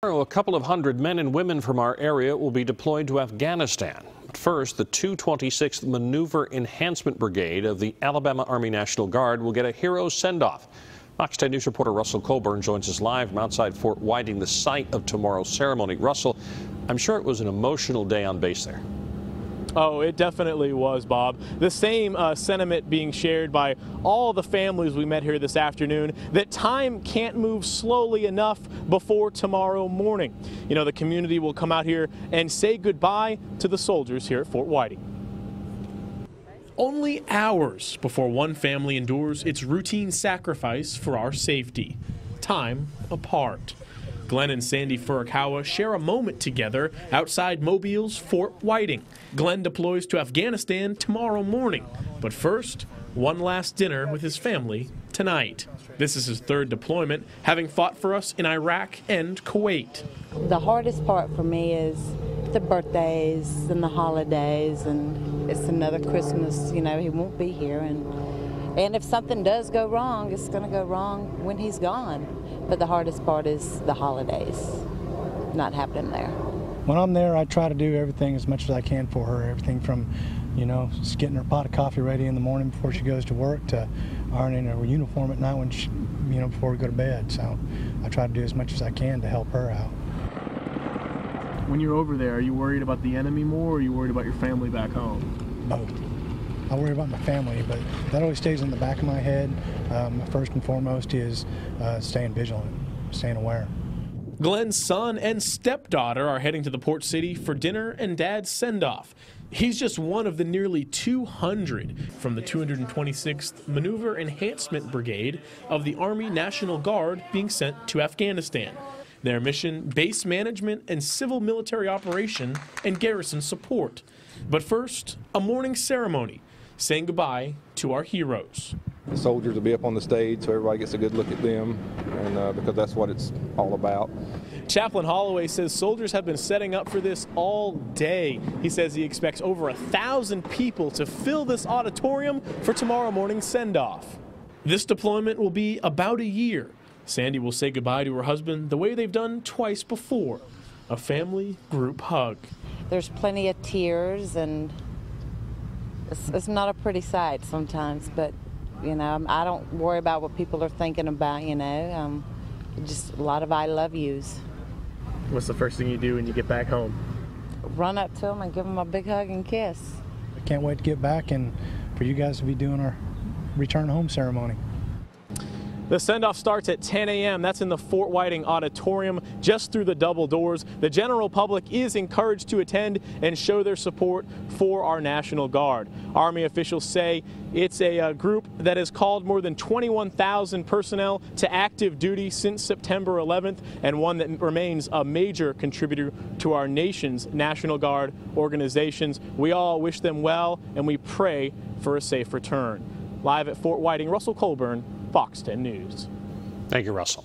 A couple of hundred men and women from our area will be deployed to Afghanistan. But first, the 226th Maneuver Enhancement Brigade of the Alabama Army National Guard will get a hero send-off. Fox 10 News reporter Russell Colburn joins us live from outside Fort Whiting, the site of tomorrow's ceremony. Russell, I'm sure it was an emotional day on base there. Oh, it definitely was, Bob. The same sentiment being shared by all the families we met here this afternoon, that time can't move slowly enough before tomorrow morning. You know, the community will come out here and say goodbye to the soldiers here at Fort Whiting. Only hours before one family endures its routine sacrifice for our safety. Time apart. Glenn and Sandy FURUKAWA share a moment together outside Mobile's Fort Whiting. Glenn deploys to Afghanistan tomorrow morning, but first, one last dinner with his family tonight. This is his third deployment, having fought for us in Iraq and Kuwait. The hardest part for me is the birthdays and the holidays, and it's another Christmas, you know, he won't be here. And if something does go wrong, it's going to go wrong when he's gone. But the hardest part is the holidays, not happening there. When I'm there, I try to do everything as much as I can for her. Everything from, you know, just getting her pot of coffee ready in the morning before she goes to work to ironing her uniform at night when she, you know, before we go to bed. So I try to do as much as I can to help her out. When you're over there, are you worried about the enemy more, or are you worried about your family back home? Both. I worry about my family, but that always stays in the back of my head. First and foremost is staying vigilant, staying aware. Glenn's son and stepdaughter are heading to the port city for dinner and dad's send-off. He's just one of the nearly 200 from the 226th Maneuver Enhancement Brigade of the Army National Guard being sent to Afghanistan. Their mission, base management and civil military operation and garrison support. But first, a morning ceremony saying goodbye to our heroes. The soldiers will be up on the stage so everybody gets a good look at them, and because that's what it's all about. Chaplain Holloway says soldiers have been setting up for this all day. He says he expects over 1,000 people to fill this auditorium for tomorrow morning's send-off. This deployment will be about a year. Sandy will say goodbye to her husband the way they've done twice before, a family group hug. There's plenty of tears, and it's not a pretty sight sometimes, but you know, I don't worry about what people are thinking about, you know. Just a lot of I love yous. What's the first thing you do when you get back home? Run up to them and give them a big hug and kiss. I can't wait to get back and for you guys to be doing our return home ceremony. The send-off starts at 10 a.m. That's in the Fort Whiting Auditorium, just through the double doors. The general public is encouraged to attend and show their support for our National Guard. Army officials say it's a group that has called more than 21,000 personnel to active duty since September 11th, and one that remains a major contributor to our nation's National Guard organizations. We all wish them well, and we pray for a safe return. Live at Fort Whiting, Russell Colburn, Fox 10 News. Thank you, Russell.